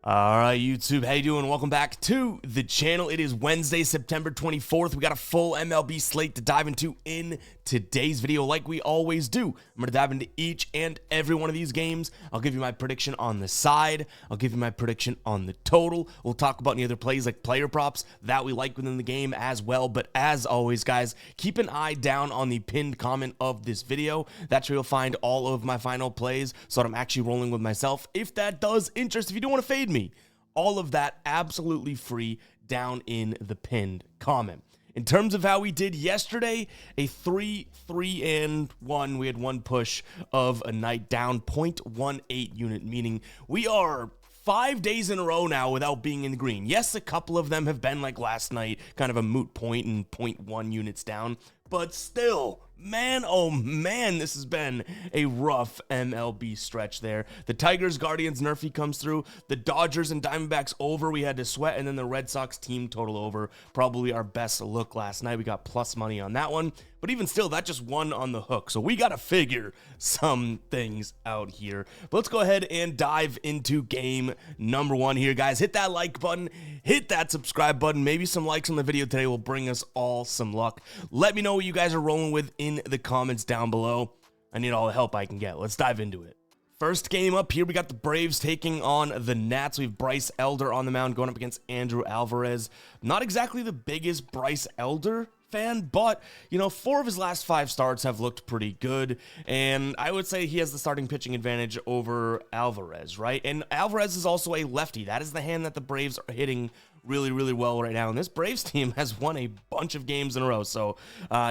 All right, YouTube, how you doing? Welcome back to the channel. It is Wednesday, September 24th. We got a full MLB slate to dive into in today's video like we always do. I'm going to dive into each and every one of these games. I'll give you my prediction on the side. I'll give you my prediction on the total. We'll talk about any other plays like player props that we like within the game as well. But as always, guys, keep an eye down on the pinned comment of this video. That's where you'll find all of my final plays so that I'm actually rolling with myself. If that does interest, if you don't want to fade me, all of that absolutely free down in the pinned comment. In terms of how we did yesterday, a 3-3-1. We had one push of a night down 0.18 unit, meaning we are 5 days in a row now without being in the green. Yes, a couple of them have been like last night, kind of a moot point and 0.1 units down, but still, man, oh man, this has been a rough MLB stretch there. The Tigers, Guardians, Nerfy comes through. The Dodgers and Diamondbacks over, we had to sweat. And then the Red Sox team total over. Probably our best look last night. We got plus money on that one. But even still, that just won on the hook. So we got to figure some things out here. But let's go ahead and dive into game number one here, guys. Hit that like button. Hit that subscribe button. Maybe some likes on the video today will bring us all some luck. Let me know what you guys are rolling with in the comments down below. I need all the help I can get. Let's dive into it. First game up here, we got the Braves taking on the Nats. We have Bryce Elder on the mound going up against Andrew Alvarez. Not exactly the biggest Bryce Elder fan, but, you know, 4 of his last 5 starts have looked pretty good, and I would say he has the starting pitching advantage over Alvarez, right? And Alvarez is also a lefty. That is the hand that the Braves are hitting really, really well right now, and this Braves team has won a bunch of games in a row, so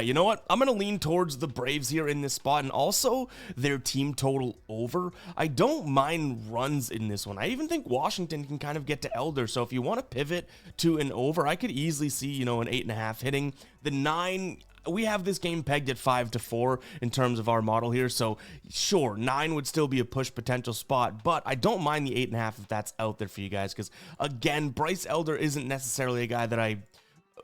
you know what? I'm going to lean towards the Braves here in this spot, and also their team total over. I don't mind runs in this one. I even think Washington can kind of get to Elder, so if you want to pivot to an over, I could easily see, you know, an 8.5 hitting. The 9, we have this game pegged at 5-4 in terms of our model here, so sure, 9 would still be a push potential spot, but I don't mind the 8.5 if that's out there for you guys, because again, Bryce Elder isn't necessarily a guy that I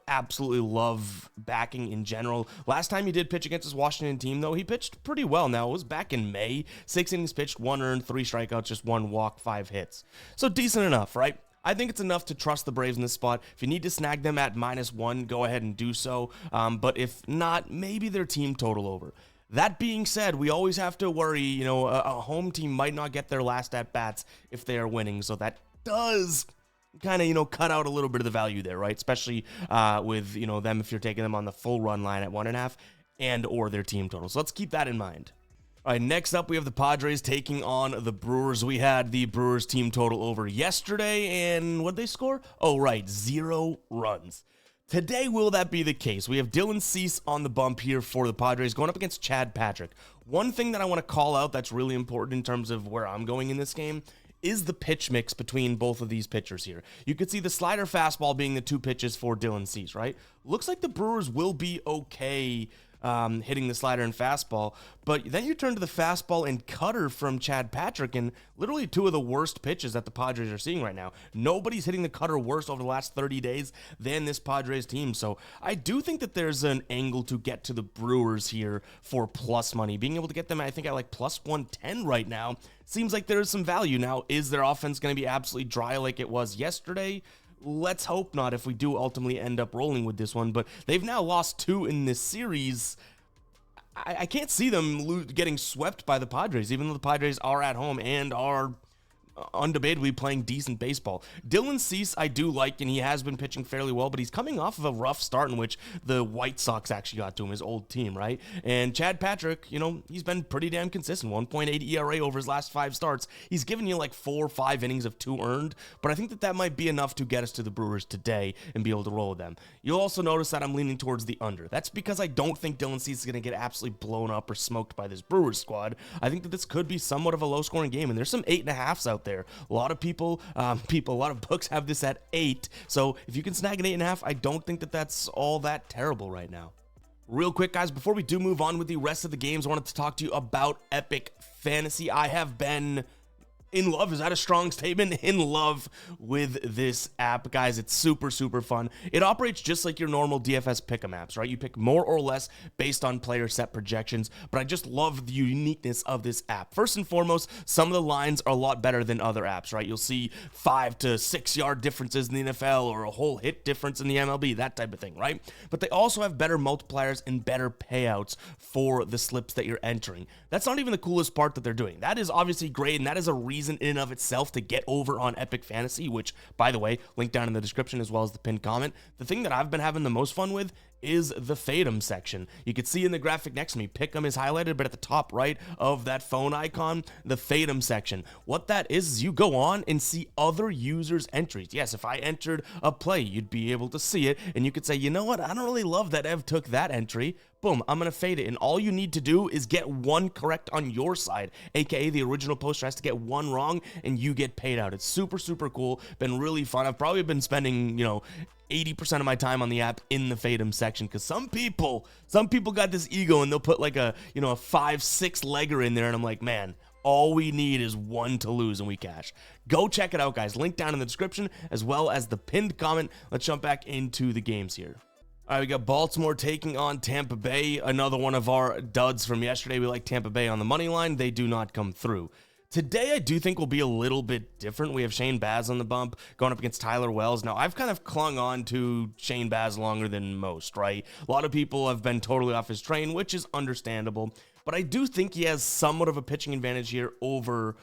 absolutely love backing in general. Last time he did pitch against his Washington team, though, he pitched pretty well. Now, it was back in May. 6 innings pitched, 1 earned, 3 strikeouts, just 1 walk, 5 hits. So decent enough, right? I think it's enough to trust the Braves in this spot. If you need to snag them at -1, go ahead and do so. But if not, maybe their team total over. That being said, we always have to worry, you know, a home team might not get their last at-bats if they are winning. So that does kind of, you know, cut out a little bit of the value there, right? Especially with, you know, them if you're taking them on the full run line at 1.5 and or their team total. So let's keep that in mind. All right, next up, we have the Padres taking on the Brewers. We had the Brewers team total over yesterday, and what did they score? Oh, right, 0 runs. Today, will that be the case? We have Dylan Cease on the bump here for the Padres going up against Chad Patrick. One thing that I want to call out that's really important in terms of where I'm going in this game is the pitch mix between both of these pitchers here. You could see the slider fastball being the 2 pitches for Dylan Cease, right? Looks like the Brewers will be okay hitting the slider and fastball, but then you turn to the fastball and cutter from Chad Patrick, and literally 2 of the worst pitches that the Padres are seeing right now. Nobody's hitting the cutter worse over the last 30 days than this Padres team, so I do think that there's an angle to get to the Brewers here for plus money. Being able to get them, I think, at like plus 110 right now seems like there's some value. Now, is their offense going to be absolutely dry like it was yesterday? Let's hope not if we do ultimately end up rolling with this one, but they've now lost 2 in this series. I can't see them getting swept by the Padres, even though the Padres are at home and are undebatably playing decent baseball. Dylan Cease I do like, and he has been pitching fairly well, but he's coming off of a rough start in which the White Sox actually got to him, his old team, right? And Chad Patrick, you know, he's been pretty damn consistent. 1.8 ERA over his last 5 starts. He's given you like 4 or 5 innings of 2 earned, but I think that that might be enough to get us to the Brewers today and be able to roll with them. You'll also notice that I'm leaning towards the under. That's because I don't think Dylan Cease is going to get absolutely blown up or smoked by this Brewers squad. I think that this could be somewhat of a low-scoring game, and there's some 8.5s out there. A lot of a lot of books have this at 8. So if you can snag an 8.5, I don't think that that's all that terrible right now. Real quick, guys, before we do move on with the rest of the games, I wanted to talk to you about Epic Fantasy. I have been In love, is that a strong statement? In love with this app, guys. It's super, super fun. It operates just like your normal DFS pick'em apps, right? You pick more or less based on player set projections, but I just love the uniqueness of this app. First and foremost, some of the lines are a lot better than other apps, right? You'll see 5 to 6 yard differences in the NFL or a whole hit difference in the MLB, that type of thing, right? But they also have better multipliers and better payouts for the slips that you're entering. That's not even the coolest part that they're doing. That is obviously great, and that is a reason in and of itself to get over on Epic Fantasy, which, by the way, link down in the description as well as the pinned comment. The thing that I've been having the most fun with is the Fade'em section. You can see in the graphic next to me, Pick'em is highlighted, but at the top right of that phone icon, the Fade'em section. What that is you go on and see other users' entries. Yes, if I entered a play, you'd be able to see it, and you could say, you know what, I don't really love that Ev took that entry. Boom, I'm going to fade it, and all you need to do is get one correct on your side, aka the original poster has to get one wrong, and you get paid out. It's super, super cool. Been really fun. I've probably been spending, 80% of my time on the app in the Fade'em section, because some people got this ego, and they'll put like a 5-6 legger in there, and I'm like, man, all we need is one to lose and we cash. Go check it out, guys. Link down in the description as well as the pinned comment. Let's jump back into the games here. All right, we got Baltimore taking on Tampa Bay, another one of our duds from yesterday. We like Tampa Bay on the money line. They do not come through. Today, I do think will be a little bit different. We have Shane Baz on the bump going up against Tyler Wells. Now, I've kind of clung on to Shane Baz longer than most, right? A lot of people have been totally off his train, which is understandable. But I do think he has somewhat of a pitching advantage here over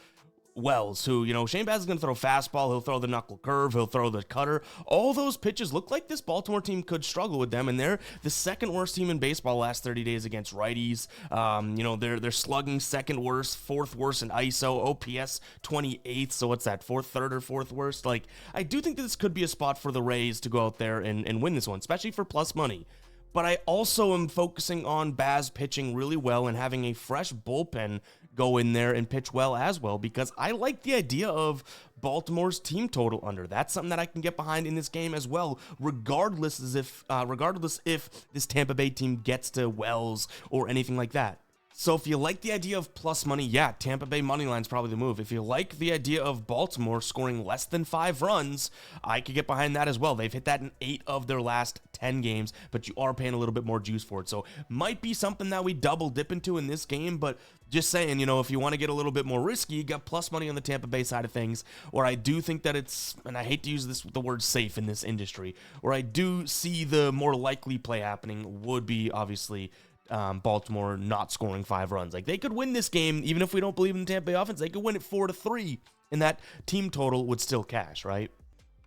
Wells, who, Shane Baz is going to throw fastball, he'll throw the knuckle curve, he'll throw the cutter. All those pitches look like this Baltimore team could struggle with them, and they're the second worst team in baseball last 30 days against righties. They're slugging second worst, fourth worst in ISO, OPS 28th, so what's that, third or fourth worst? Like, I do think that this could be a spot for the Rays to go out there and win this one, especially for plus money. But I also am focusing on Baz pitching really well and having a fresh bullpen go in there and pitch well as well, because I like the idea of Baltimore's team total under. That's something that I can get behind in this game as well, regardless if this Tampa Bay team gets to Wells or anything like that. So if you like the idea of plus money, yeah, Tampa Bay money line is probably the move. If you like the idea of Baltimore scoring less than 5 runs, I could get behind that as well. They've hit that in 8 of their last 10 games, but you are paying a little bit more juice for it. So might be something that we double dip into in this game, but just saying, if you want to get a little bit more risky, you got plus money on the Tampa Bay side of things, or I do think that it's, and I hate to use the word safe in this industry, where I do see the more likely play happening would be obviously Baltimore not scoring 5 runs. Like, they could win this game, even if we don't believe in the Tampa Bay offense, they could win it 4-3, and that team total would still cash, right?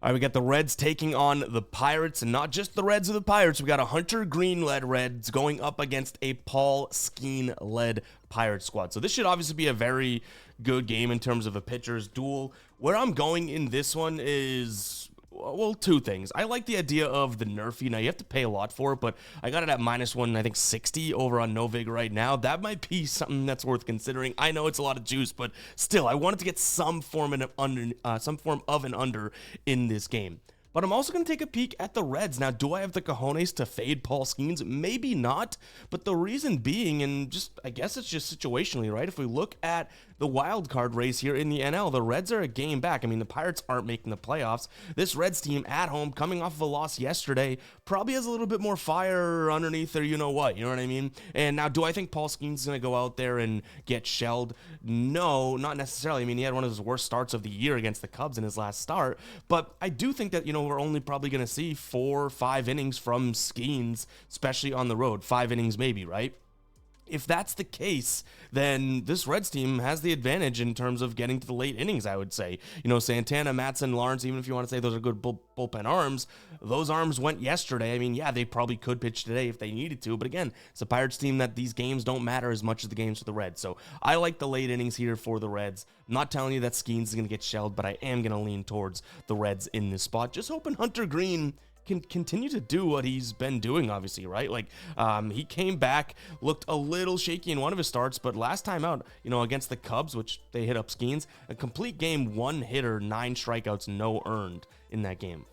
All right, we got the Reds taking on the Pirates, and not just the Reds or the Pirates. We got a Hunter Green-led Reds going up against a Paul Skeens-led Pirates squad. So this should obviously be a very good game in terms of a pitcher's duel. Where I'm going in this one is, well, 2 things. I like the idea of the Nerfy. Now, you have to pay a lot for it, but I got it at -1, I think 60 over on Novig right now. That might be something that's worth considering. I know it's a lot of juice, but still, I wanted to get some form of an under in this game. But I'm also going to take a peek at the Reds. Now, do I have the cojones to fade Paul Skeens? Maybe not, but the reason being, and I guess it's just situationally, right? If we look at the wild card race here in the NL, the Reds are a game back. I mean, the Pirates aren't making the playoffs. This Reds team at home, coming off of a loss yesterday, probably has a little bit more fire underneath their you-know-what, you know what I mean? And now, do I think Paul Skeens is going to go out there and get shelled? No, not necessarily. I mean, he had one of his worst starts of the year against the Cubs in his last start, but I do think that, we're only probably going to see 4 or 5 innings from Skeens, especially on the road. 5 innings maybe, right? If that's the case, then this Reds team has the advantage in terms of getting to the late innings, I would say. Santana, Matson, Lawrence, even if you want to say those are good bullpen arms, those arms went yesterday. I mean, yeah, they probably could pitch today if they needed to, but again, it's a Pirates team that these games don't matter as much as the games for the Reds. So I like the late innings here for the Reds. I'm not telling you that Skeens is going to get shelled, but I am going to lean towards the Reds in this spot. Just hoping Hunter Green can continue to do what he's been doing, obviously, right? Like, he came back, looked a little shaky in one of his starts, but last time out, against the Cubs, which they hit up Skeens, a complete game, 1 hitter, 9 strikeouts, no earned in that game.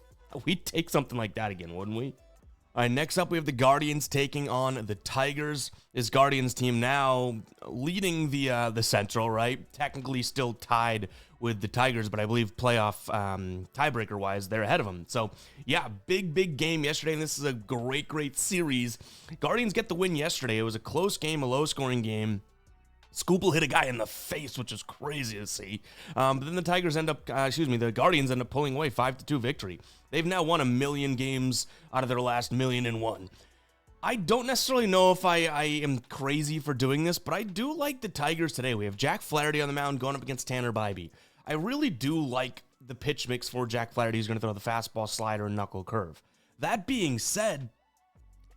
We'd take something like that again, wouldn't we? All right, next up, we have the Guardians taking on the Tigers. This Guardians team now leading the Central, right? Technically still tied with the Tigers, but I believe playoff tiebreaker-wise, they're ahead of them. So, yeah, big game yesterday, and this is a great series. Guardians get the win yesterday. It was a close game, a low-scoring game. Scoople hit a guy in the face, which is crazy to see. But then the the Guardians end up pulling away 5-2 victory. They've now won 1 million games out of their last 1,000,001. I don't necessarily know if I am crazy for doing this, but I do like the Tigers today. We have Jack Flaherty on the mound going up against Tanner Bybee. I really do like the pitch mix for Jack Flaherty. He's going to throw the fastball, slider, and knuckle curve. That being said,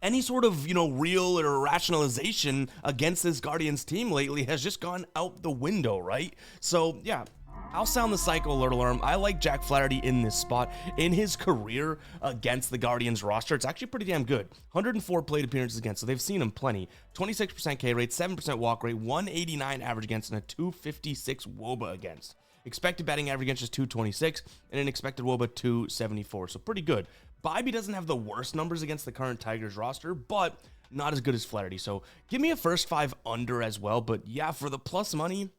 any sort of, real or rationalization against this Guardians team lately has just gone out the window, right? So, yeah, I'll sound the psycho alert alarm. I like Jack Flaherty in this spot. In his career against the Guardians roster, it's actually pretty damn good. 104 plate appearances against, so they've seen him plenty. 26% K rate, 7% walk rate, 189 average against, and a 256 WOBA against. Expected batting average against is 226, and an expected WOBA 274, so pretty good. Bybee doesn't have the worst numbers against the current Tigers roster, but not as good as Flaherty. So give me a first 5 under as well. But yeah, for the plus money,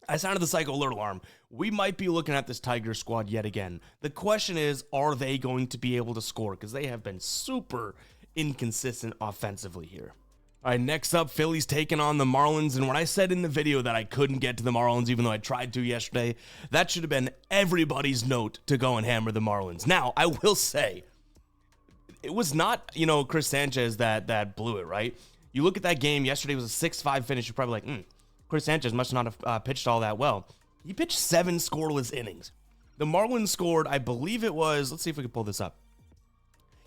I sounded the psycho alert alarm. We might be looking at this Tigers squad yet again. The question is, are they going to be able to score? Because they have been super inconsistent offensively here. All right, next up, Phillies taking on the Marlins. And when I said in the video that I couldn't get to the Marlins, even though I tried to yesterday, that should have been everybody's note to go and hammer the Marlins. Now, I will say, it was not, Chris Sanchez that blew it, right? You look at that game, yesterday was a 6-5 finish. You're probably like, Chris Sanchez must not have pitched all that well. He pitched 7 scoreless innings. The Marlins scored, I believe it was, let's see if we can pull this up.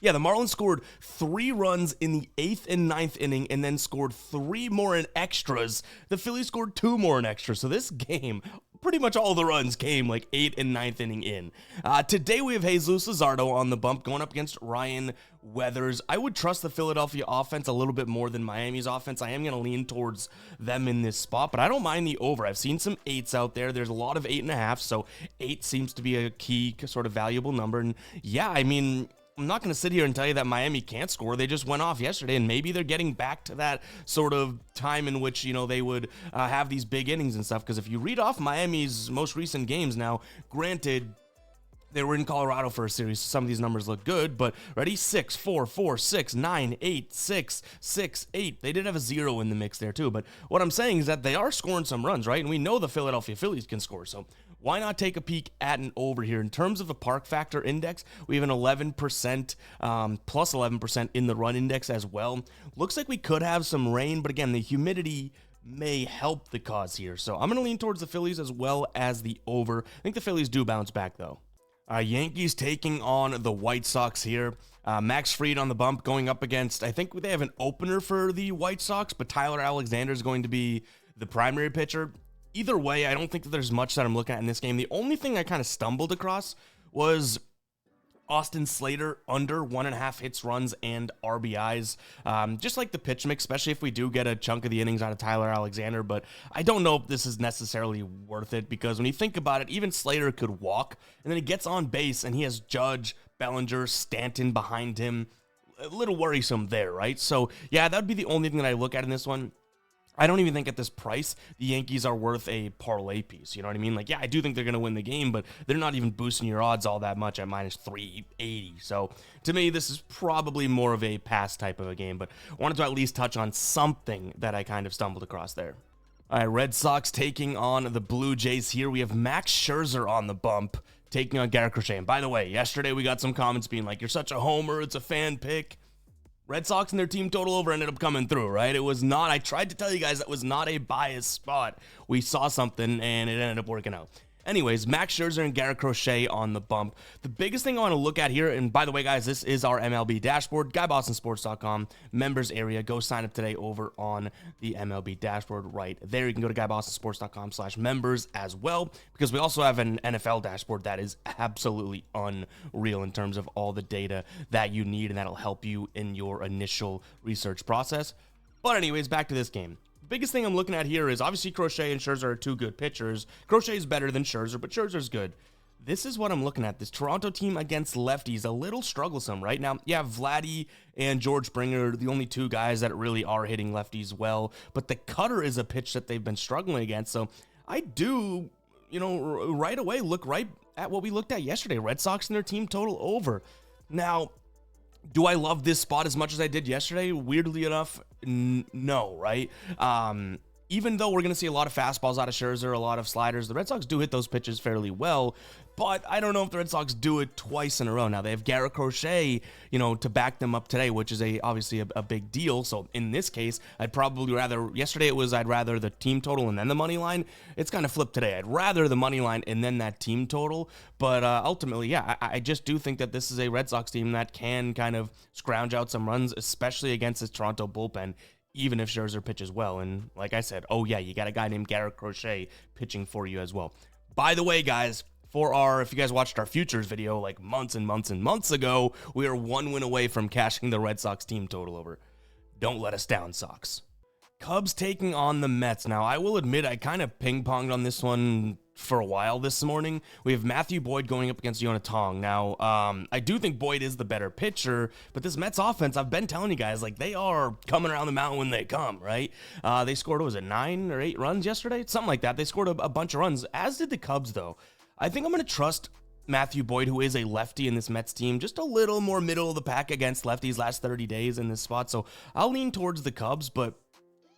Yeah, the Marlins scored 3 runs in the 8th and 9th inning and then scored 3 more in extras. The Phillies scored 2 more in extras. So this game, pretty much all the runs came like 8th and 9th inning in. Today we have Jesus Luzardo on the bump going up against Ryan Weathers. I would trust the Philadelphia offense a little bit more than Miami's offense. I am going to lean towards them in this spot, but I don't mind the over. I've seen some 8s out there. There's a lot of 8.5, so 8 seems to be a key sort of valuable number. And yeah, I mean, I'm not going to sit here and tell you that Miami can't score. They just went off yesterday, and maybe they're getting back to that sort of time in which, they would have these big innings and stuff. Because if you read off Miami's most recent games now, granted, they were in Colorado for a series, so some of these numbers look good, but ready? 6, 4, 4, 6, 9, 8, 6, 6, 8. They did have a 0 in the mix there too, but what I'm saying is that they are scoring some runs, right? And we know the Philadelphia Phillies can score, so why not take a peek at an over here? In terms of a park factor index, we have an 11%, plus 11% in the run index as well. Looks like we could have some rain, but again, the humidity may help the cause here. So I'm going to lean towards the Phillies as well as the over. I think the Phillies do bounce back though. Yankees taking on the White Sox here. Max Fried on the bump going up against, I think they have an opener for the White Sox, but Tyler Alexander is going to be the primary pitcher. Either way, I don't think that there's much that I'm looking at in this game. The only thing I kind of stumbled across was Austin Slater under 1.5 hits, runs, and RBIs. Just like the pitch mix, especially if we do get a chunk of the innings out of Tyler Alexander, but I don't know if this is necessarily worth it because when you think about it, even Slater could walk, and then he gets on base, and he has Judge, Bellinger, Stanton behind him. A little worrisome there, right? So, yeah, that would be the only thing that I look at in this one. I don't even think at this price, the Yankees are worth a parlay piece. You know what I mean? Like, yeah, I do think they're going to win the game, but they're not even boosting your odds all that much at minus 380. So to me, this is probably more of a pass type of a game, but I wanted to at least touch on something that I kind of stumbled across there. All right, Red Sox taking on the Blue Jays here. We have Max Scherzer on the bump taking on Garrett Crochet. And by the way, yesterday we got some comments being like, you're such a homer, it's a fan pick. Red Sox and their team total over ended up coming through, right? It was not, I tried to tell you guys that was not a biased spot. We saw something and it ended up working out. Anyways, Max Scherzer and Garrett Crochet on the bump. The biggest thing I want to look at here, and by the way, guys, this is our MLB dashboard, GuyBostonSports.com, members area. Go sign up today over on the MLB dashboard right there. You can go to GuyBostonSports.com/members as well, because we also have an NFL dashboard that is absolutely unreal in terms of all the data that you need, and that'll help you in your initial research process. But anyways, back to this game. Biggest thing I'm looking at here is obviously Crochet and Scherzer are two good pitchers. Crochet is better than Scherzer, but Scherzer's good. This is what I'm looking at. This Toronto team against lefties, a little strugglesome right now. Yeah, Vladdy and George Springer, the only two guys that really are hitting lefties well, but the cutter is a pitch that they've been struggling against. So I do, right away look right at what we looked at yesterday. Red Sox and their team total over. Now, do I love this spot as much as I did yesterday? Weirdly enough, no, right? Even though we're going to see a lot of fastballs out of Scherzer, a lot of sliders, the Red Sox do hit those pitches fairly well, but I don't know if the Red Sox do it twice in a row. Now, they have Garrett Crochet, to back them up today, which is obviously a big deal. So in this case, I'd probably rather, yesterday I'd rather the team total and then the money line. It's kind of flipped today. I'd rather the money line and then that team total. But ultimately, yeah, I just do think that this is a Red Sox team that can kind of scrounge out some runs, especially against this Toronto bullpen, even if Scherzer pitches well. And like I said, oh yeah, you got a guy named Garrett Crochet pitching for you as well. By the way, guys, if you guys watched our futures video like months and months and months ago, we are 1 win away from cashing the Red Sox team total over. Don't let us down, Sox. Cubs taking on the Mets. Now, I will admit I kind of ping-ponged on this one for a while this morning. We have Matthew Boyd going up against Yona Tong. Now, I do think Boyd is the better pitcher, but this Mets offense, I've been telling you guys, like, they are coming around the mountain when they come, right? They scored, 9 or 8 runs yesterday? Something like that. They scored a bunch of runs, as did the Cubs, though. I think I'm going to trust Matthew Boyd, who is a lefty in this Mets team, just a little more middle of the pack against lefties last 30 days in this spot. So I'll lean towards the Cubs, but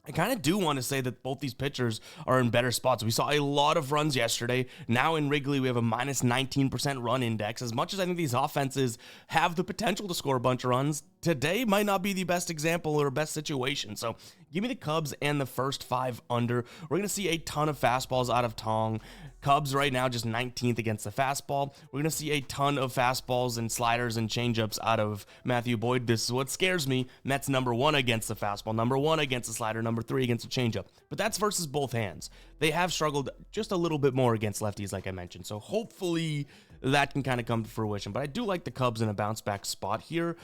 I kind of do want to say that both these pitchers are in better spots. We saw a lot of runs yesterday. Now in Wrigley, we have a minus 19% run index. As much as I think these offenses have the potential to score a bunch of runs, today might not be the best example or best situation. So give me the Cubs and the first 5 under. We're going to see a ton of fastballs out of Tong. Cubs right now just 19th against the fastball. We're going to see a ton of fastballs and sliders and changeups out of Matthew Boyd. This is what scares me. Mets number 1 against the fastball, number 1 against the slider, number 3 against the changeup. But that's versus both hands. They have struggled just a little bit more against lefties, like I mentioned. So hopefully that can kind of come to fruition. But I do like the Cubs in a bounce back spot here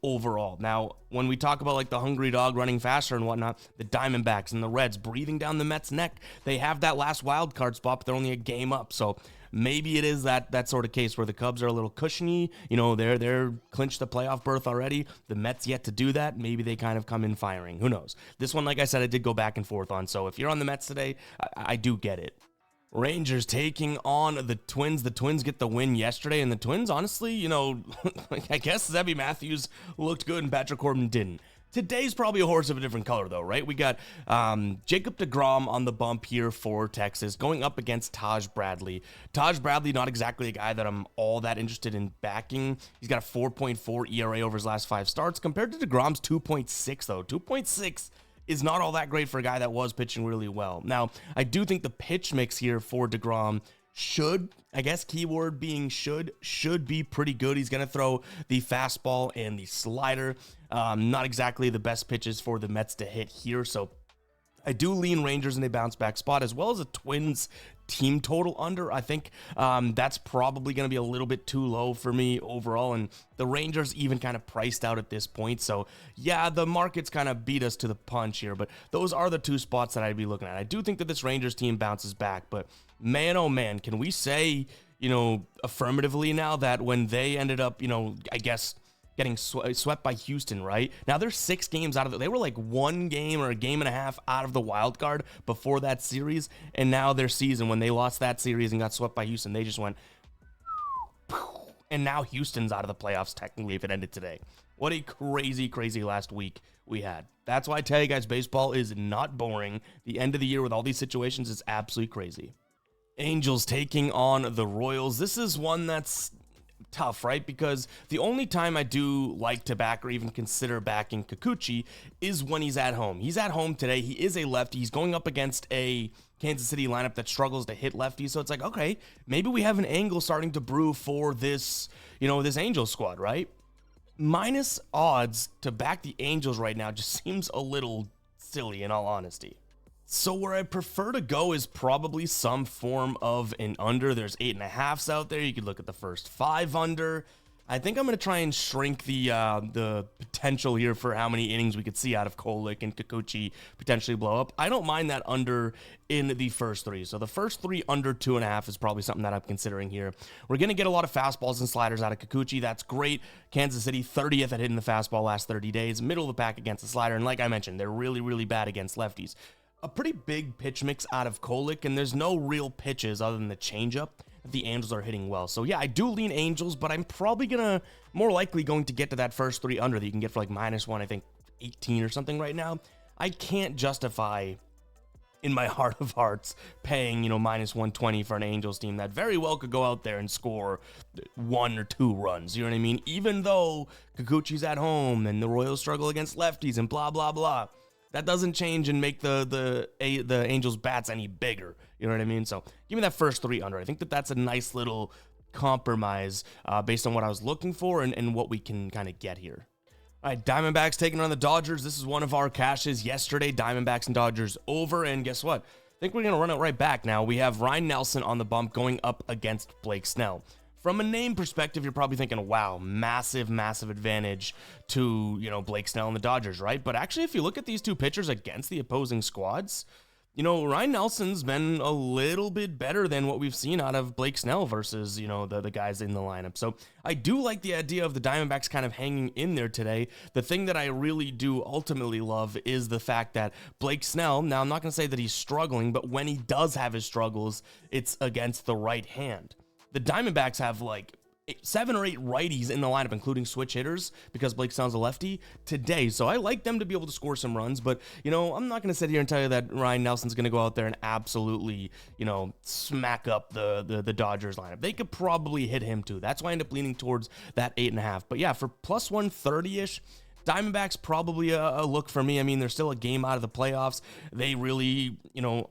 overall. Now, when we talk about like the hungry dog running faster and whatnot, the Diamondbacks and the Reds breathing down the Mets' neck, they have that last wild card spot, but they're only a game up. So maybe it is that sort of case where the Cubs are a little cushiony. They're clinched the playoff berth already. The Mets yet to do that. Maybe they kind of come in firing. Who knows? This one, like I said, I did go back and forth on. So if you're on the Mets today, I do get it. Rangers taking on the Twins. The Twins get the win yesterday, and the Twins, honestly, I guess Zebby Matthews looked good and Patrick Corbin didn't. Today's probably a horse of a different color, though, right? We got Jacob deGrom on the bump here for Texas, going up against Taj Bradley. Taj Bradley, not exactly a guy that I'm all that interested in backing. He's got a 4.4 ERA over his last 5 starts, compared to deGrom's 2.6, though. 2.6 is not all that great for a guy that was pitching really well. Now, I do think the pitch mix here for deGrom should, I guess keyword being should be pretty good. He's going to throw the fastball and the slider. Not exactly the best pitches for the Mets to hit here, so I do lean Rangers in a bounce back spot, as well as a Twins team total under. I think that's probably going to be a little bit too low for me overall, and the Rangers even kind of priced out at this point. So yeah, the market's kind of beat us to the punch here, but those are the 2 spots that I'd be looking at. I do think that this Rangers team bounces back, but man, oh man, can we say, affirmatively now that when they ended up, I guess getting swept by Houston, right? Now they're 6 games out of they were like 1 game or a game and a half out of the wild card before that series, and now their season, when they lost that series and got swept by Houston, they just went, and now Houston's out of the playoffs technically if it ended today. What a crazy, crazy last week we had. That's why I tell you guys, baseball is not boring. The end of the year with all these situations is absolutely crazy. Angels taking on the Royals. This is one that's tough, right? Because the only time I do like to back or even consider backing Kikuchi is when he's at home. He's at home today. He is a lefty. He's going up against a Kansas City lineup that struggles to hit lefties. So it's like, okay, maybe we have an angle starting to brew for this, this Angels squad, right? Minus odds to back the Angels right now just seems a little silly, in all honesty. So where I prefer to go is probably some form of an under. There's 8.5s out there. You could look at the first 5 under. I think I'm going to try and shrink the potential here for how many innings we could see out of Kolek and Kikuchi potentially blow up. I don't mind that under in the first 3. So the first 3 under 2.5 is probably something that I'm considering here. We're going to get a lot of fastballs and sliders out of Kikuchi. That's great. Kansas City 30th at hitting the fastball last 30 days. Middle of the pack against the slider. And like I mentioned, they're really, really bad against lefties. a pretty big pitch mix out of Kolek, and there's no real pitches other than the changeup that the Angels are hitting well. So yeah, I do lean Angels, but I'm probably more likely going to get to that first 3 under that you can get for like -1, I think 18 or something right now. I can't justify, in my heart of hearts, paying, -120 for an Angels team that very well could go out there and score 1 or 2 runs. You know what I mean? Even though Kikuchi's at home and the Royals struggle against lefties and blah, blah, blah. That doesn't change and make the Angels bats any bigger. You know what I mean? So give me that first 3 under. I think that's a nice little compromise based on what I was looking for and what we can kind of get here. All right, Diamondbacks taking on the Dodgers. This is one of our cashes yesterday. Diamondbacks and Dodgers over, and guess what? I think we're going to run it right back now. We have Ryan Nelson on the bump going up against Blake Snell. From a name perspective, you're probably thinking, wow, massive, massive advantage to, Blake Snell and the Dodgers, right? But actually, if you look at these 2 pitchers against the opposing squads, Ryan Nelson's been a little bit better than what we've seen out of Blake Snell versus, the guys in the lineup. So I do like the idea of the Diamondbacks kind of hanging in there today. The thing that I really do ultimately love is the fact that Blake Snell, now I'm not going to say that he's struggling, but when he does have his struggles, it's against the right hand. The Diamondbacks have like 7 or 8 righties in the lineup, including switch hitters, because Blake Snell's a lefty today. So I like them to be able to score some runs, but, I'm not going to sit here and tell you that Ryan Nelson's going to go out there and absolutely, smack up the Dodgers lineup. They could probably hit him too. That's why I end up leaning towards that 8.5. But yeah, for plus 130-ish, Diamondbacks probably a look for me. I mean, they're still a game out of the playoffs. They really,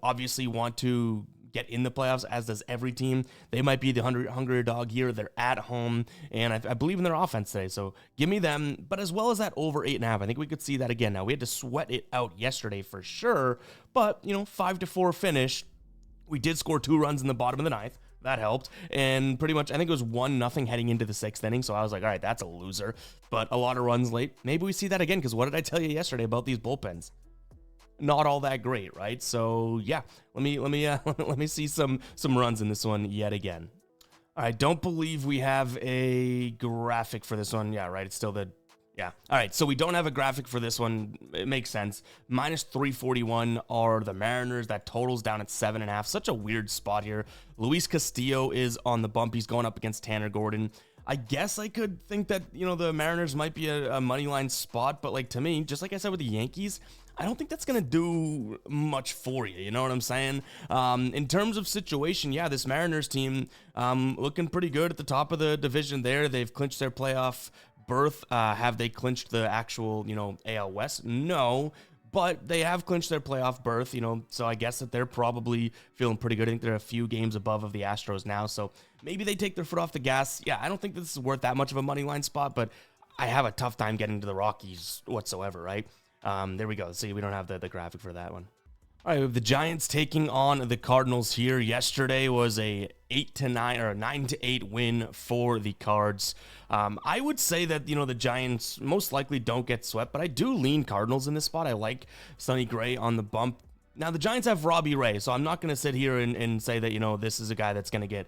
obviously want to get in the playoffs, as does every team. They might be the hungrier dog here. They're at home, and I believe in their offense today, so give me them. But as well as that over 8.5, I think we could see that again. Now, we had to sweat it out yesterday for sure, but, 5-4 finish. We did score 2 runs in the bottom of the 9th. That helped, and pretty much, I think it was 1-0 heading into the 6th inning, so I was like, all right, that's a loser, but a lot of runs late. Maybe we see that again, because what did I tell you yesterday about these bullpens? Not all that great, right? So yeah, let me see some runs in this one yet again. I don't believe we have a graphic for this one. Yeah, right. It's still yeah. All right. So we don't have a graphic for this one. It makes sense. -341 are the Mariners. That totals down at 7.5. Such a weird spot here. Luis Castillo is on the bump. He's going up against Tanner Gordon. I guess I could think that, the Mariners might be a money line spot, but like to me, just like I said with the Yankees, I don't think that's going to do much for you. You know what I'm saying? In terms of situation, yeah, this Mariners team looking pretty good at the top of the division there. They've clinched their playoff berth. Have they clinched the actual, AL West? No. But they have clinched their playoff berth, so I guess that they're probably feeling pretty good. I think they're a few games above of the Astros now, so maybe they take their foot off the gas. Yeah, I don't think this is worth that much of a money line spot, but I have a tough time getting to the Rockies whatsoever, right? There we go. See, we don't have the graphic for that one. All right, we have the Giants taking on the Cardinals here. Yesterday was a 8-9 or a 9-8 win for the Cards. I would say that, the Giants most likely don't get swept, but I do lean Cardinals in this spot. I like Sonny Gray on the bump. Now, the Giants have Robbie Ray, so I'm not going to sit here and say that, this is a guy that's going to get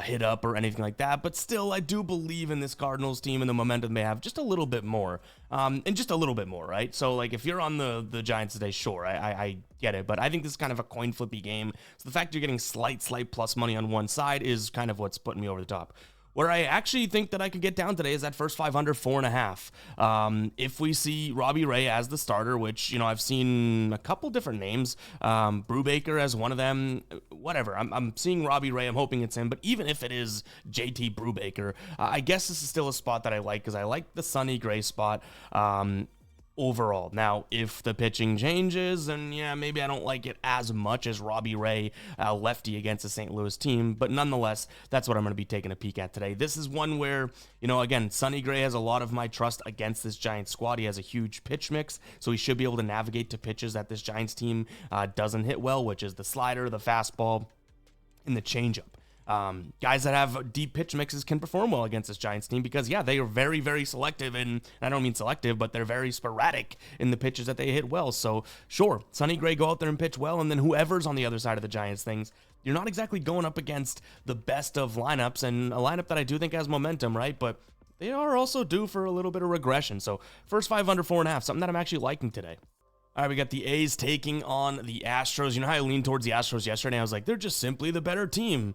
hit up or anything like that. But still, I do believe in this Cardinals team and the momentum they have just a little bit more. And just a little bit more, right? So, like, if you're on the Giants today, sure, I get it. But I think this is kind of a coin flippy game. So the fact you're getting slight plus money on one side is kind of what's putting me over the top. Where I actually think that I could get down today is that first 5 under 4.5. If we see Robbie Ray as the starter, which, I've seen a couple different names, Brubaker as one of them, whatever. I'm seeing Robbie Ray. I'm hoping it's him. But even if it is JT Brubaker, I guess this is still a spot that I like because I like the Sonny Gray spot. Overall. Now, if the pitching changes, then yeah, maybe I don't like it as much as Robbie Ray, lefty against the St. Louis team, but nonetheless, that's what I'm going to be taking a peek at today. This is one where, again, Sonny Gray has a lot of my trust against this Giants squad. He has a huge pitch mix, so he should be able to navigate to pitches that this Giants team doesn't hit well, which is the slider, the fastball, and the changeup. Guys that have deep pitch mixes can perform well against this Giants team because, yeah, they are very, very selective, and I don't mean selective, but they're very sporadic in the pitches that they hit well. So, sure, Sonny Gray go out there and pitch well, and then whoever's on the other side of the Giants things, you're not exactly going up against the best of lineups, and a lineup that I do think has momentum, right? But they are also due for a little bit of regression. So, first 5 under 4.5, something that I'm actually liking today. All right, we got the A's taking on the Astros. You know how I leaned towards the Astros yesterday? I was like, they're just simply the better team.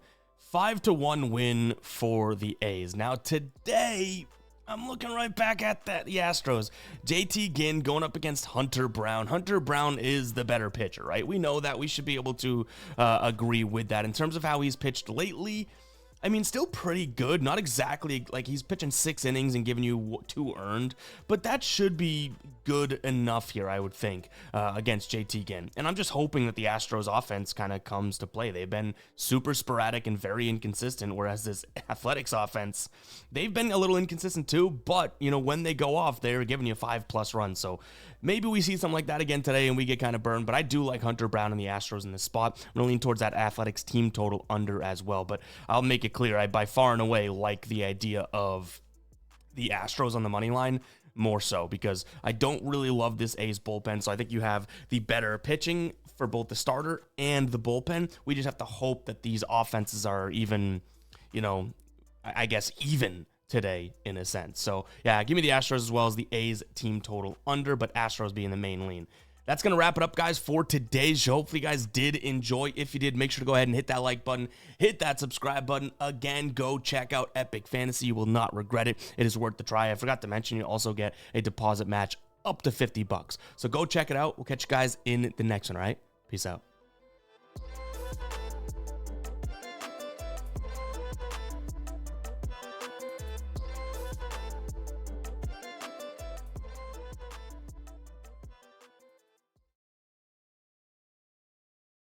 5-1 win for the A's. Now today, I'm looking right back at the Astros. JT Ginn going up against Hunter Brown. Hunter Brown is the better pitcher, right? We know that. We should be able to agree with that. In terms of how he's pitched lately, I mean, still pretty good. Not exactly like he's pitching 6 innings and giving you 2 earned, but that should be good enough here, I would think, against JT Ginn. And I'm just hoping that the Astros offense kind of comes to play. They've been super sporadic and very inconsistent, whereas this Athletics offense, they've been a little inconsistent too, but, you know, when they go off, they're giving you 5+ runs. So maybe we see something like that again today and we get kind of burned, but I do like Hunter Brown and the Astros in this spot. I'm going to lean towards that Athletics team total under as well, but I'll make it clear, I by far and away like the idea of the Astros on the money line more so because I don't really love this A's bullpen. So I think you have the better pitching for both the starter and the bullpen. We just have to hope that these offenses are even, you know, I guess even today in a sense. So yeah, give me the Astros as well as the A's team total under, but Astros being the main lean. That's going to wrap it up, guys, for today's show. Hopefully, you guys did enjoy. If you did, make sure to go ahead and hit that like button, hit that subscribe button. Again, go check out Epic Fantasy. You will not regret it. It is worth the try. I forgot to mention, you also get a deposit match up to $50. So go check it out. We'll catch you guys in the next one, all right? Peace out.